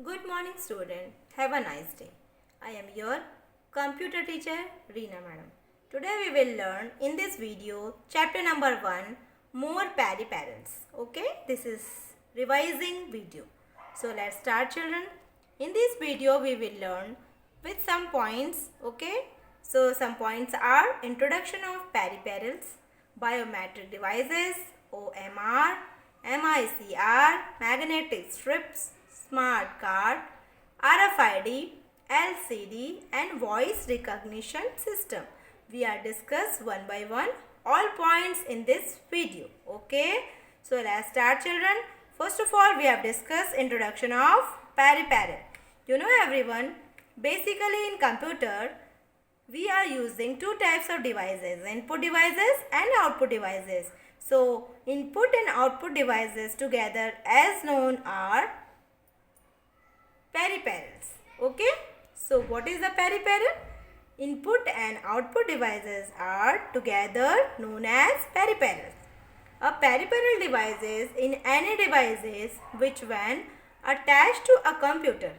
Good morning student. Have a nice day. I am your computer teacher Reena madam. Today we will learn in this video chapter number 1 more peripherals. Okay, this is revising video. So let's start children. In this video we will learn with some points. Okay, so some points are introduction of peripherals, biometric devices, OMR, MICR, magnetic strips, smart card, RFID, LCD and voice recognition system. We are discuss one by one all points in this video. Okay. So let's start children. First of all we have discussed introduction of peripheral. You know everyone, basically in computer we are using two types of devices, input devices and output devices. So input and output devices together as known are peripherals. Okay. So what is the peripheral? Input and output devices are together known as peripherals. A peripheral device is in any devices which when attached to a computer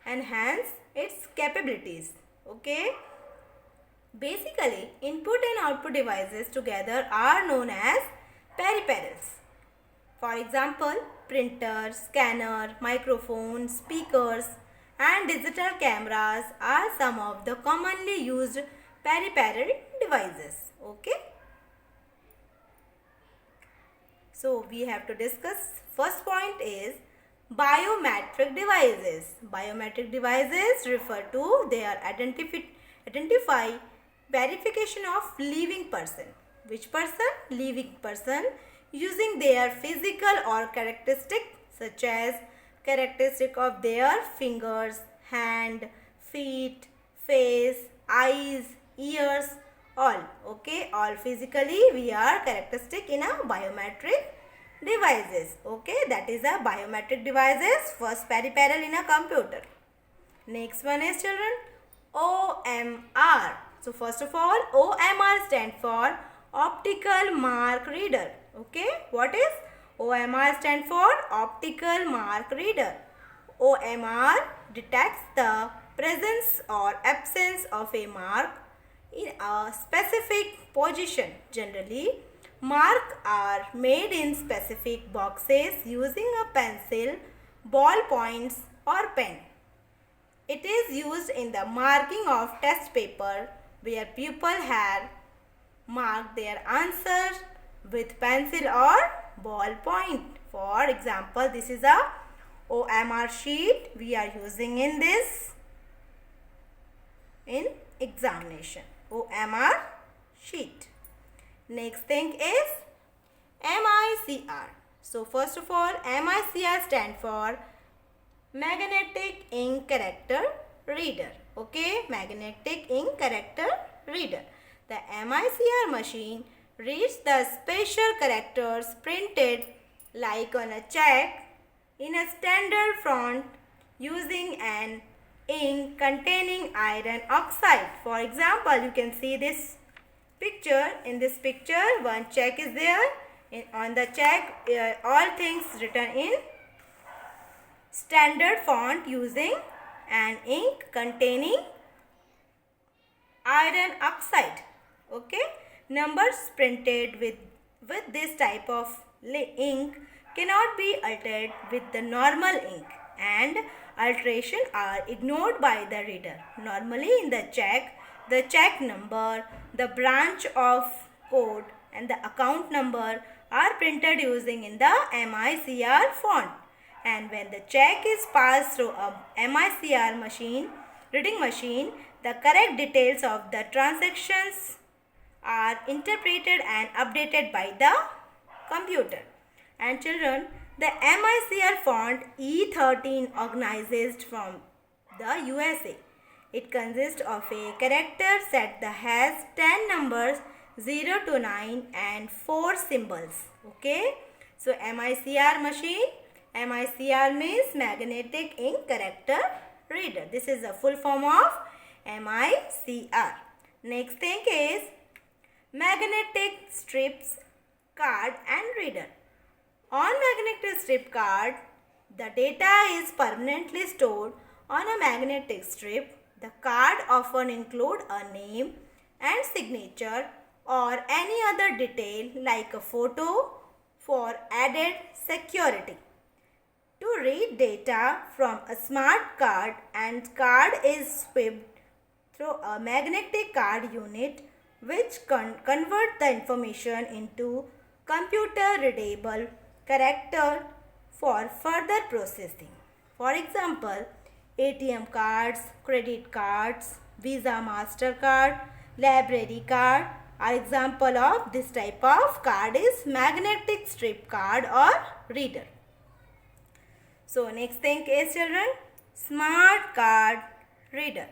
enhance its capabilities. Okay. Basically, input and output devices together are known as peripherals. For example, printer, scanner, microphone, speakers and digital cameras are some of the commonly used peripheral devices. Okay. So we have to discuss. First point is biometric devices. Biometric devices refer to their identify verification of living person. Which person? Living person using their physical or characteristic such as characteristic of their fingers, hand, feet, face, eyes, ears, all. Okay, all physically we are characteristic in a biometric devices. Okay, that is a biometric devices, first peripheral in a computer. Next one is children OMR. So first of all OMR stand for optical mark reader. Okay, what is OMR stand for? Optical mark reader. OMR detects the presence or absence of a mark in a specific position. Generally, marks are made in specific boxes using a pencil, ball points or pen. It is used in the marking of test paper where pupil have marked their answer with pencil or ball point. For example, this is a OMR sheet we are using in this in examination. OMR sheet. Next thing is MICR. So first of all MICR stand for magnetic ink character reader. Okay, magnetic ink character reader. The MICR machine reads the special characters printed like on a check in a standard font using an ink containing iron oxide. For example, you can see this picture. In this picture, one check is there. On the check, all things written in standard font using an ink containing iron oxide. Okay, numbers printed with this type of ink cannot be altered with the normal ink and alteration are ignored by the reader. Normally in the check number, the branch of code and the account number are printed using in the MICR font, and when the check is passed through a MICR machine, reading machine, the correct details of the transactions are interpreted and updated by the computer. And children, the MICR font E13 organized from the USA. It consists of a character set that has 10 numbers 0 to 9 and 4 symbols. Okay. So MICR machine, MICR means magnetic ink character reader. This is the full form of MICR. Next thing is magnetic strips card and reader. On magnetic strip card, The data is permanently stored on a magnetic strip. The card often includes a name and signature or any other detail like a photo for added security. To read data from a smart card and card is swept through a magnetic card unit which convert the information into computer readable character for further processing. For example, ATM cards, credit cards, Visa Mastercard, library card are example of this type of card is magnetic strip card or reader. So next thing is children, smart card reader.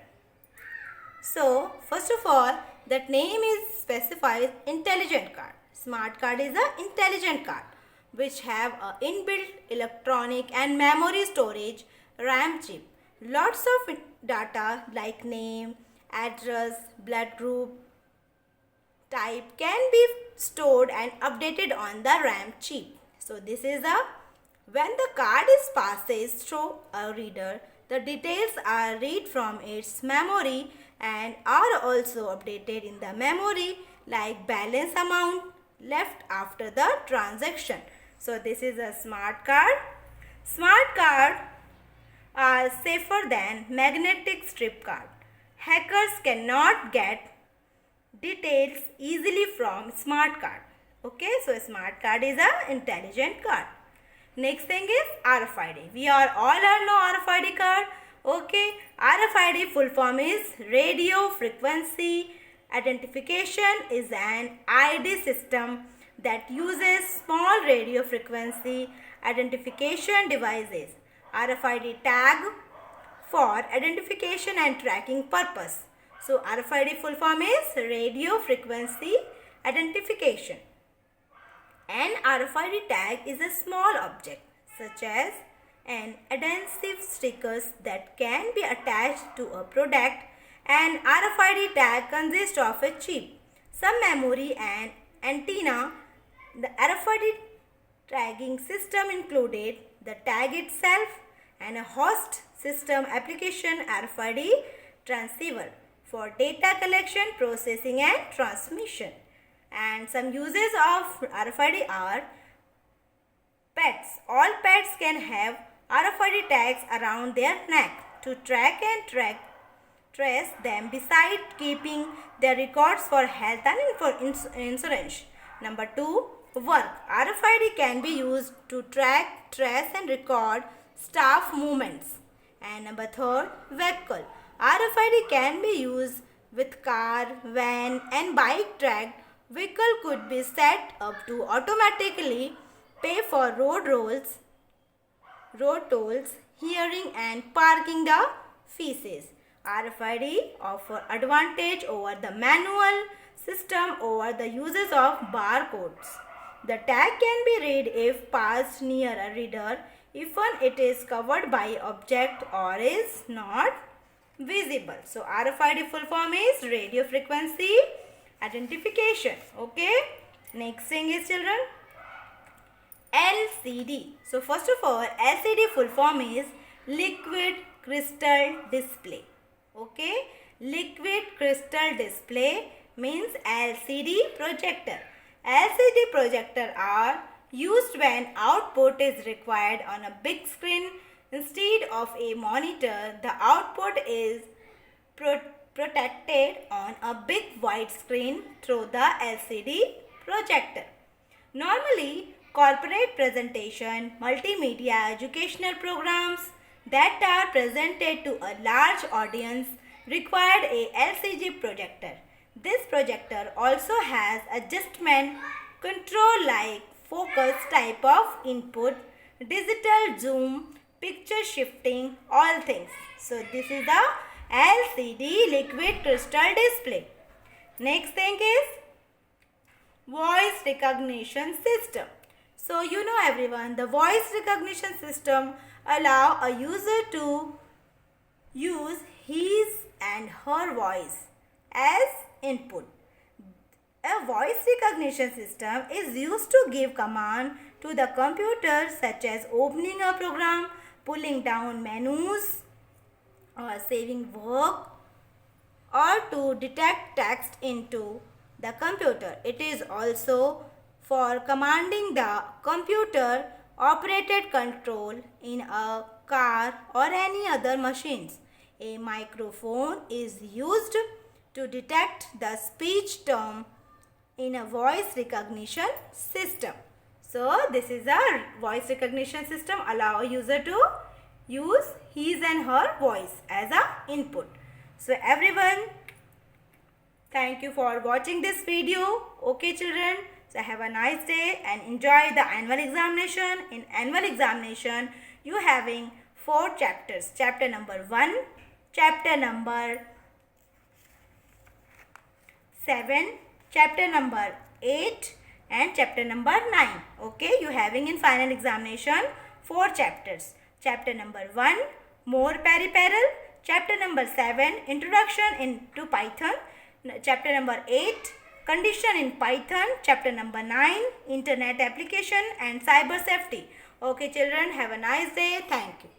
So first of all, that name is specifies intelligent card. Smart card is a intelligent card which have a inbuilt electronic and memory storage RAM chip. Lots of data like name, address, blood group, type can be stored and updated on the RAM chip. So this is a when the card is passes through a reader, the details are read from its memory and are also updated in the memory like balance amount left after the transaction. So this is a smart card. Smart card are safer than magnetic strip card. Hackers cannot get details easily from smart card. Okay, so smart card is a intelligent card. Next thing is RFID. We are all know RFID card. Okay, RFID full form is radio frequency identification is an ID system that uses small radio frequency identification devices. RFID tag for identification and tracking purpose. So RFID full form is radio frequency identification. An RFID tag is a small object such as an adhesive stickers that can be attached to a product. An RFID tag consists of a chip, some memory and antenna. The RFID tagging system included the tag itself and a host system application RFID transceiver for data collection, processing and transmission. And some uses of RFID are pets. All pets can have RFID tags around their neck to track and trace them besides keeping their records for health and for insurance. Number 2, work. RFID can be used to track, trace and record staff movements. And number 3, vehicle. RFID can be used with car, van and bike tracked. Vehicle could be set up to automatically pay for road tolls, hearing and parking the fees. RFID offer advantage over the manual system over the uses of barcodes. The tag can be read if passed near a reader, even it is covered by object or is not visible. So RFID full form is radio frequency identification. Okay. Next thing is children, LCD. So first of all, LCD full form is liquid crystal display. Okay. Liquid crystal display means LCD projector. LCD projector are used when output is required on a big screen instead of a monitor. The output is protected on a big wide screen through the LCD projector. Normally, corporate presentation, multimedia educational programs that are presented to a large audience required a LCD projector. This projector also has adjustment control like focus type of input, digital zoom, picture shifting, all things. So this is the LCD liquid crystal display. Next thing is voice recognition system. So you know everyone, the voice recognition system allow a user to use his and her voice as input. A voice recognition system is used to give command to the computer, such as opening a program, pulling down menus, or saving work, or to detect text into the computer. It is also for commanding the computer operated control in a car or any other machines. A microphone is used to detect the speech term in a voice recognition system. So this is a voice recognition system, allow a user to use his and her voice as a input. So everyone, thank you for watching this video. Okay children, so have a nice day and enjoy the annual examination. In annual examination, you having 4 chapters. Chapter number 1, chapter number 7, chapter number 8 and chapter number 9. Okay, you having in final examination 4 chapters. Chapter number 1, more peripheral. Chapter number 7, introduction into Python. Chapter number 8, condition in Python. Chapter number 9, internet application and cyber safety. Okay children, have a nice day. Thank you.